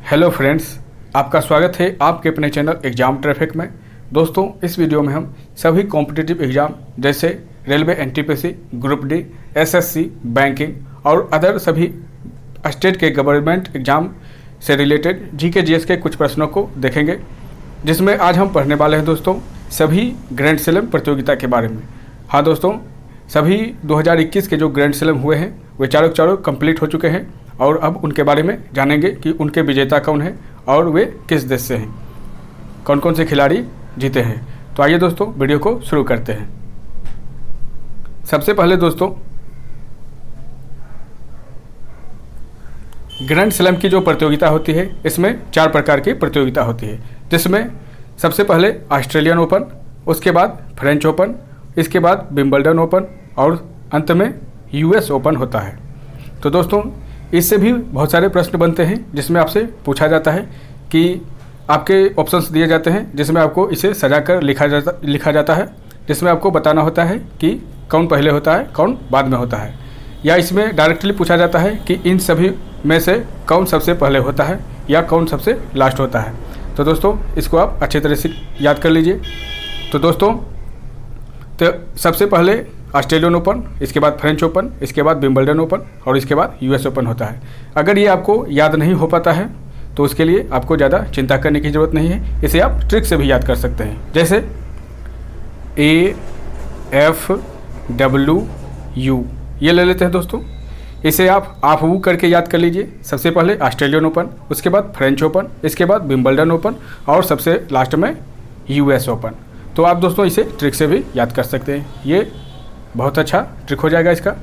Hello friends, आपका स्वागत है आपके अपने चैनल एग्ज़ाम ट्रैफिक में। दोस्तों, इस वीडियो में हम सभी कॉम्पिटिटिव एग्ज़ाम जैसे railway NTPC, group D, SSC, banking और अदर सभी स्टेट के गवर्नमेंट एग्ज़ाम से रिलेटेड जीके जीएस के कुछ प्रश्नों को देखेंगे, जिसमें आज हम पढ़ने वाले हैं दोस्तों सभी ग्रैंड स्लैम प्रतियोगिता के बारे में। हाँ दोस्तों, सभी 2021 के जो ग्रैंड स्लैम हुए हैं वे चारों कंप्लीट हो चुके हैं और अब उनके बारे में जानेंगे कि उनके विजेता कौन हैं और वे किस देश से हैं, कौन कौन से खिलाड़ी जीते हैं। तो आइए दोस्तों वीडियो को शुरू करते हैं। सबसे पहले दोस्तों, ग्रैंड स्लैम की जो प्रतियोगिता होती है इसमें 4 प्रकार की प्रतियोगिता होती है, जिसमें सबसे पहले ऑस्ट्रेलियन ओपन, उसके बाद फ्रेंच ओपन, इसके बाद विंबलडन ओपन और अंत में यूएस ओपन होता है। तो दोस्तों, इससे भी बहुत सारे प्रश्न बनते हैं जिसमें आपसे पूछा जाता है कि आपके ऑप्शंस दिए जाते हैं जिसमें आपको इसे सजाकर लिखा जाता है, जिसमें आपको बताना होता है कि कौन पहले होता है कौन बाद में होता है, या इसमें डायरेक्टली पूछा जाता है कि इन सभी में से कौन सबसे पहले होता है या कौन सबसे लास्ट होता है। तो दोस्तों, इसको आप अच्छे तरह से याद कर लीजिए। तो दोस्तों, सबसे पहले ऑस्ट्रेलियन ओपन, इसके बाद फ्रेंच ओपन, इसके बाद विंबलडन ओपन और इसके बाद यूएस ओपन होता है। अगर ये आपको याद नहीं हो पाता है तो उसके लिए आपको ज़्यादा चिंता करने की ज़रूरत नहीं है, इसे आप ट्रिक से भी याद कर सकते हैं। जैसे AFW ये ले लेते हैं दोस्तों, इसे आप वो करके याद कर लीजिए। सबसे पहले ऑस्ट्रेलियन ओपन, उसके बाद फ्रेंच ओपन, इसके बाद विंबलडन ओपन और सबसे लास्ट में यूएस ओपन। तो आप दोस्तों इसे ट्रिक से भी याद कर सकते हैं, ये बहुत अच्छा ट्रिक हो जाएगा इसका।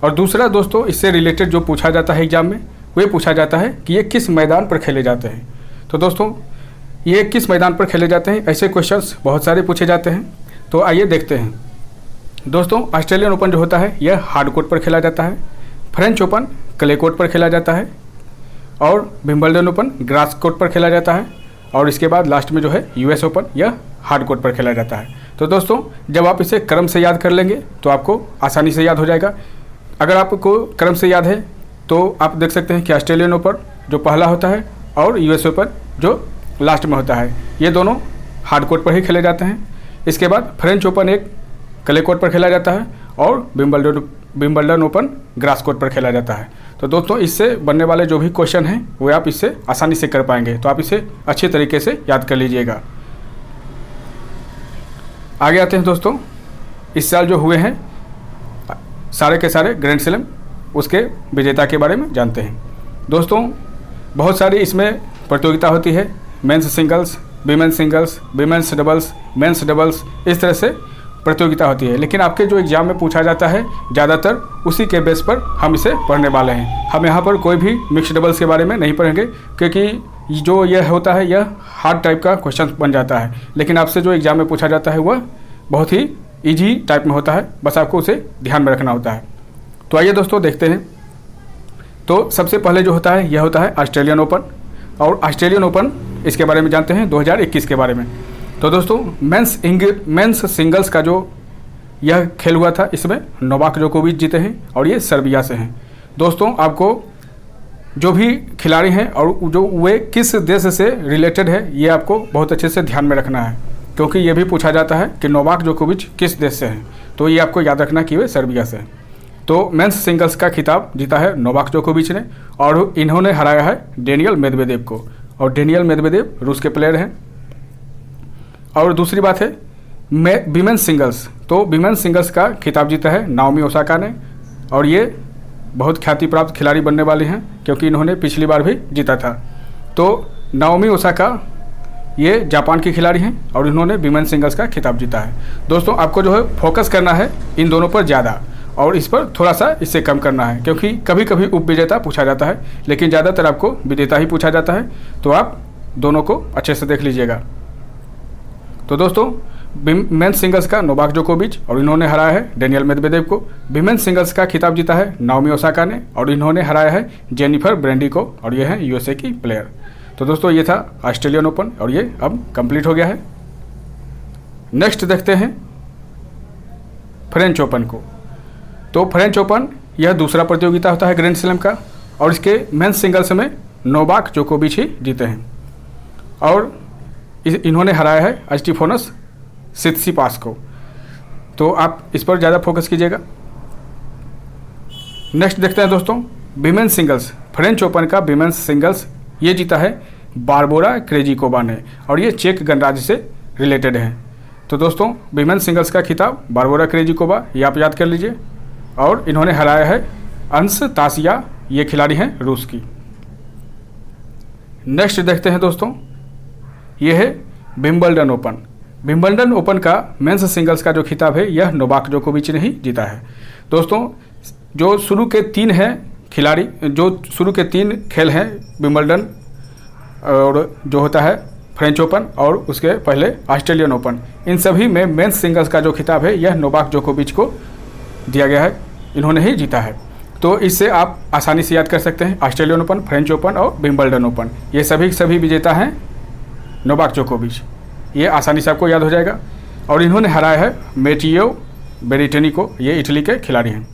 और दूसरा दोस्तों, इससे रिलेटेड जो पूछा जाता है एग्जाम में वो पूछा जाता है कि ये किस मैदान पर खेले जाते हैं। तो दोस्तों, ये किस मैदान पर खेले जाते हैं, ऐसे क्वेश्चंस बहुत सारे पूछे जाते हैं। तो आइए देखते हैं। दोस्तों, ऑस्ट्रेलियन ओपन जो होता है यह हार्ड कोर्ट पर खेला जाता है, फ्रेंच ओपन क्ले कोर्ट पर खेला जाता है और विंबलडन ओपन ग्रास कोर्ट पर खेला जाता है और इसके बाद लास्ट में जो है यूएस ओपन यह हार्ड कोर्ट पर खेला जाता है। तो दोस्तों, जब आप इसे क्रम से याद कर लेंगे तो आपको आसानी से याद हो जाएगा। अगर आपको क्रम से याद है तो आप देख सकते हैं कि ऑस्ट्रेलियन ओपन जो पहला होता है और यूएस ओपन जो लास्ट में होता है, ये दोनों हार्ड कोर्ट पर ही खेले जाते हैं। इसके बाद फ्रेंच ओपन एक क्ले कोर्ट पर खेला जाता है और विंबलडन ओपन ग्रास कोर्ट पर खेला जाता है। तो दोस्तों, इससे बनने वाले जो भी क्वेश्चन हैं वो आप इससे आसानी से कर पाएंगे, तो आप इसे अच्छे तरीके से याद कर लीजिएगा। आगे आते हैं दोस्तों, इस साल जो हुए हैं सारे के सारे ग्रैंड स्लैम उसके विजेता के बारे में जानते हैं। दोस्तों, बहुत सारी इसमें प्रतियोगिता होती है, men's singles, women's doubles, men's doubles, इस तरह से प्रतियोगिता होती है। लेकिन आपके जो एग्ज़ाम में पूछा जाता है ज़्यादातर उसी के बेस पर हम इसे पढ़ने वाले हैं। हम यहाँ पर कोई भी मिक्स डबल्स के बारे में नहीं पढ़ेंगे, क्योंकि जो यह होता है यह हार्ड टाइप का क्वेश्चन बन जाता है। लेकिन आपसे जो एग्ज़ाम में पूछा जाता है वह बहुत ही ईजी टाइप में होता है, बस आपको उसे ध्यान में रखना होता है। तो आइए दोस्तों देखते हैं। तो सबसे पहले जो होता है यह होता है ऑस्ट्रेलियन ओपन, और ऑस्ट्रेलियन ओपन इसके बारे में जानते हैं 2021 के बारे में। तो दोस्तों, मेंस सिंगल्स का जो यह खेल हुआ था इसमें नोवाक जोकोविच जीते हैं और ये सर्बिया से हैं। दोस्तों, आपको जो भी खिलाड़ी हैं और जो वे किस देश से रिलेटेड है ये आपको बहुत अच्छे से ध्यान में रखना है, क्योंकि ये भी पूछा जाता है कि नोवाक जोकोविच किस देश से हैं। तो ये आपको याद रखना कि वे सर्बिया से हैं। तो मेंस सिंगल्स का खिताब जीता है नोवाक जोकोविच ने और इन्होंने हराया है डेनियल मेदवेदेव को, और डेनियल मेदवेदेव रूस के प्लेयर हैं। और दूसरी बात है वीमेंस सिंगल्स, तो वीमेंस सिंगल्स का खिताब जीता है नाओमी ओसाका ने, और ये बहुत ख्याति प्राप्त खिलाड़ी बनने वाले हैं क्योंकि इन्होंने पिछली बार भी जीता था। तो नाओमी ओसाका ये जापान की खिलाड़ी हैं और इन्होंने वीमेंस सिंगल्स का खिताब जीता है। दोस्तों, आपको जो है फोकस करना है इन दोनों पर ज़्यादा और इस पर थोड़ा सा इससे कम करना है, क्योंकि कभी कभी उपविजेता पूछा जाता है लेकिन ज़्यादातर आपको विजेता ही पूछा जाता है। तो आप दोनों को अच्छे से देख लीजिएगा। तो दोस्तों, मेंस सिंगल्स का नोवाक जोकोविच और इन्होंने हराया है डेनियल मेदवेदेव को। विमेंस सिंगल्स का खिताब जीता है नाओमी ओसाका ने और इन्होंने हराया है जेनिफर ब्रेंडी को, और ये है यूएसए की प्लेयर। तो दोस्तों, ये था ऑस्ट्रेलियन ओपन और ये अब कंप्लीट हो गया है। नेक्स्ट देखते हैं फ्रेंच ओपन को। तो फ्रेंच ओपन यह दूसरा प्रतियोगिता होता है ग्रैंड स्लैम का, और इसके मेंस सिंगल्स में नोवाक जोकोविच ही जीते हैं और इन्होंने हराया है स्टीफानोस सित्सिपास को। तो आप इस पर ज़्यादा फोकस कीजिएगा। नेक्स्ट देखते हैं दोस्तों, विमेंस सिंगल्स, फ्रेंच ओपन का विमेंस सिंगल्स ये जीता है बारबोरा क्रेजिकोवा ने और ये चेक गणराज्य से रिलेटेड है। तो दोस्तों विमेंस सिंगल्स का खिताब बारबोरा क्रेजिकोवा ये आप याद कर लीजिए और इन्होंने हराया है अंस्तासिया, ये खिलाड़ी हैं रूस की। नेक्स्ट देखते हैं दोस्तों, ये है विंबलडन ओपन। विंबलडन ओपन का मेंस सिंगल्स का जो खिताब है यह नोवाक जोकोविच ने ही जीता है। दोस्तों जो शुरू के 3 हैं खिलाड़ी, जो शुरू के 3 खेल हैं विंबलडन और जो होता है फ्रेंच ओपन और उसके पहले ऑस्ट्रेलियन ओपन, इन सभी में मेंस सिंगल्स का जो खिताब है यह नोवाक जोकोविच को दिया गया है, इन्होंने ही जीता है। तो इससे आप आसानी से याद कर सकते हैं ऑस्ट्रेलियन ओपन, फ्रेंच ओपन और विंबलडन ओपन, ये सभी विजेता हैं नोवाक जोकोविच, ये आसानी से आपको याद हो जाएगा। और इन्होंने हराया है मैटियो बेरेटिनी को, ये इटली के खिलाड़ी हैं।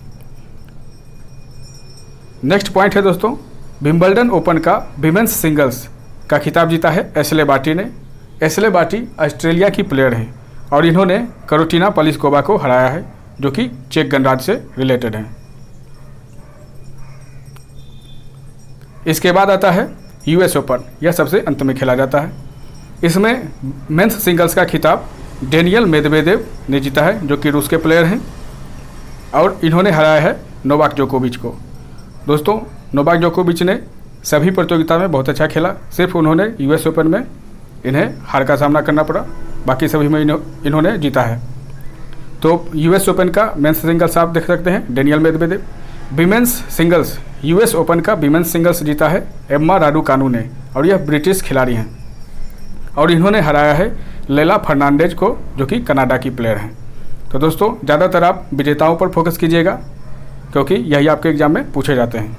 नेक्स्ट पॉइंट है दोस्तों, विंबलडन ओपन का विमेंस सिंगल्स का खिताब जीता है एशले बार्टी ने। एशले बार्टी ऑस्ट्रेलिया की प्लेयर हैं और इन्होंने करोटिना प्लिस्कोवा को हराया है जो कि चेक गणराज्य से रिलेटेड हैं। इसके बाद आता है यूएस ओपन, यह सबसे अंत में खेला जाता है। इसमें मेंस सिंगल्स का खिताब डेनियल मेदवेदेव ने जीता है जो कि रूस के प्लेयर हैं और इन्होंने हराया है नोवाक जोकोविच को। दोस्तों नोवाक जोकोविच ने सभी प्रतियोगिता में बहुत अच्छा खेला, सिर्फ उन्होंने यूएस ओपन में इन्हें हार का सामना करना पड़ा, बाकी सभी में इन्होंने जीता है। तो यूएस ओपन का मेंस सिंगल्स आप देख सकते हैं Daniel Medvedev. Women's singles, US open का विमेंस सिंगल्स जीता है एम्मा राडुकानु ने और यह ब्रिटिश खिलाड़ी हैं और इन्होंने हराया है लेला फर्नांडेज को जो कि कनाडा की प्लेयर हैं। तो दोस्तों ज़्यादातर आप विजेताओं पर फोकस कीजिएगा क्योंकि यही आपके एग्जाम में पूछे जाते हैं।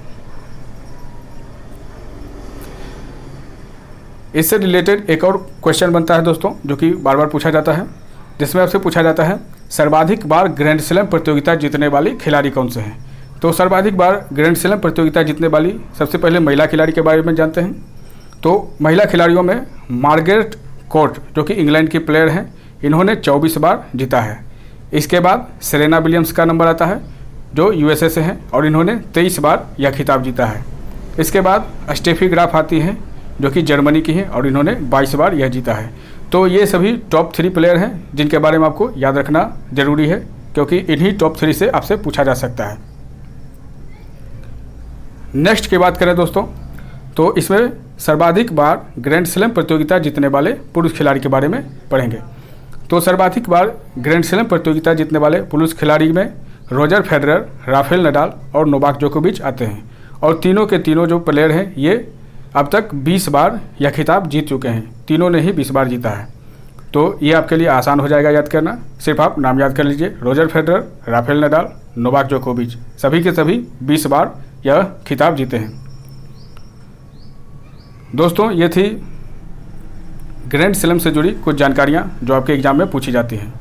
इससे रिलेटेड एक और क्वेश्चन बनता है दोस्तों जो कि बार बार पूछा जाता है, जिसमें आपसे पूछा जाता है सर्वाधिक बार ग्रैंड स्लैम प्रतियोगिता जीतने वाली खिलाड़ी कौन से हैं। तो सर्वाधिक बार ग्रैंड स्लैम प्रतियोगिता जीतने वाली सबसे पहले महिला खिलाड़ी के बारे में जानते हैं। तो महिला खिलाड़ियों में मार्गरेट कोर्ट जो कि इंग्लैंड की प्लेयर हैं, इन्होंने 24 बार जीता है। इसके बाद सेरेना विलियम्स का नंबर आता है जो यूएसए से हैं और इन्होंने 23 बार यह खिताब जीता है। इसके बाद स्टेफी ग्राफ आती हैं जो कि जर्मनी की हैं और इन्होंने 22 बार यह जीता है। तो ये सभी टॉप 3 प्लेयर हैं जिनके बारे में आपको याद रखना ज़रूरी है क्योंकि इन्हीं टॉप 3 से आपसे पूछा जा सकता है। नेक्स्ट की बात करें दोस्तों, तो इसमें सर्वाधिक बार ग्रैंड स्लैम प्रतियोगिता जीतने वाले पुरुष खिलाड़ी के बारे में पढ़ेंगे। तो सर्वाधिक बार ग्रैंड स्लैम प्रतियोगिता जीतने वाले पुरुष खिलाड़ी में रोजर फेडरर, राफेल नडाल और नोवाक जोकोविच आते हैं और तीनों के तीनों जो प्लेयर हैं ये अब तक 20 बार यह खिताब जीत चुके हैं, तीनों ने ही 20 बार जीता है। तो ये आपके लिए आसान हो जाएगा याद करना, सिर्फ आप नाम याद कर लीजिए, Roger Federer, Rafael Nadal, Novak जोकोविच, सभी के सभी 20 बार यह खिताब जीते हैं। दोस्तों ये थी ग्रैंड स्लैम से जुड़ी कुछ जानकारियाँ जो आपके एग्जाम में पूछी जाती हैं।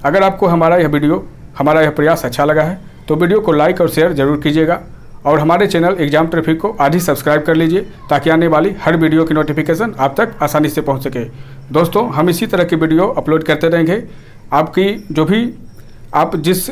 अगर आपको हमारा यह प्रयास अच्छा लगा है तो वीडियो को लाइक और शेयर ज़रूर कीजिएगा और हमारे चैनल एग्जाम ट्रैफिक को आज ही सब्सक्राइब कर लीजिए ताकि आने वाली हर वीडियो की नोटिफिकेशन आप तक आसानी से पहुंच सके। दोस्तों हम इसी तरह की वीडियो अपलोड करते रहेंगे, आपकी जो भी आप जिस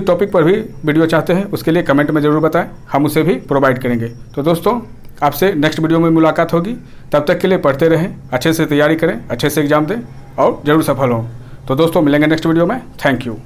टॉपिक पर भी वीडियो चाहते हैं उसके लिए कमेंट में ज़रूर बताएं, हम उसे भी प्रोवाइड करेंगे। तो दोस्तों आपसे नेक्स्ट वीडियो में मुलाकात होगी, तब तक के लिए पढ़ते रहें, अच्छे से तैयारी करें, अच्छे से एग्जाम दें और ज़रूर सफल हों। तो दोस्तों मिलेंगे नेक्स्ट वीडियो में। Thank you.